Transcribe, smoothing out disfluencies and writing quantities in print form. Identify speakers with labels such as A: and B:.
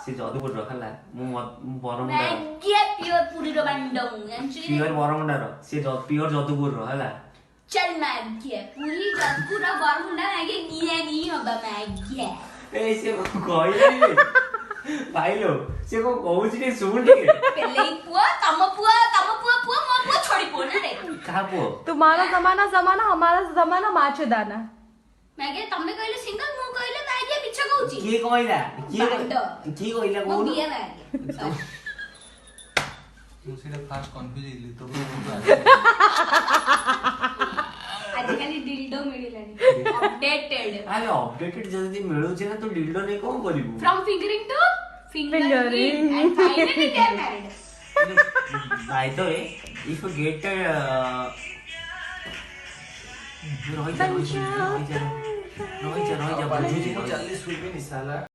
A: से जादूपुर रखला मु बरमुंडा
B: मैगे प्योर पूरी रो बंडोंग
A: प्योर बरमुंडा रो से प्योर जादूपुर रो हला
B: चल मैगे पूरी जादूपुर रो बरमुंडा मैगे नी हबा मैगे
A: ए से कहले भाईलो से को कहू छी सुन ଟିକେ
B: पहले पुआ तम पुआ पुआ मो पुआ छोड़ी पो ना रे
A: का पो
C: तुम्हारा जमाना जमाना हमारा जमाना माचेदाना
B: मैगे तमे कहले सिंगल मु कहले मैगे पिछा कहूची
A: के कहला की कहला
B: मो
A: को
B: बिया मैगे
D: मुझे फास्ट कंफ्यूज इली तो
B: आजकल डिल्डो मिलिलानी अपडेटेड
A: अरे अपडेटेड जल्दी मिलू छै ना तो डिल्डो नहीं कोन करिवु
B: from fingering to
C: Fingering.
B: and finally they are married.
A: by the way if you get Rohit जा बुझू जी
D: 40 रुपए निसाला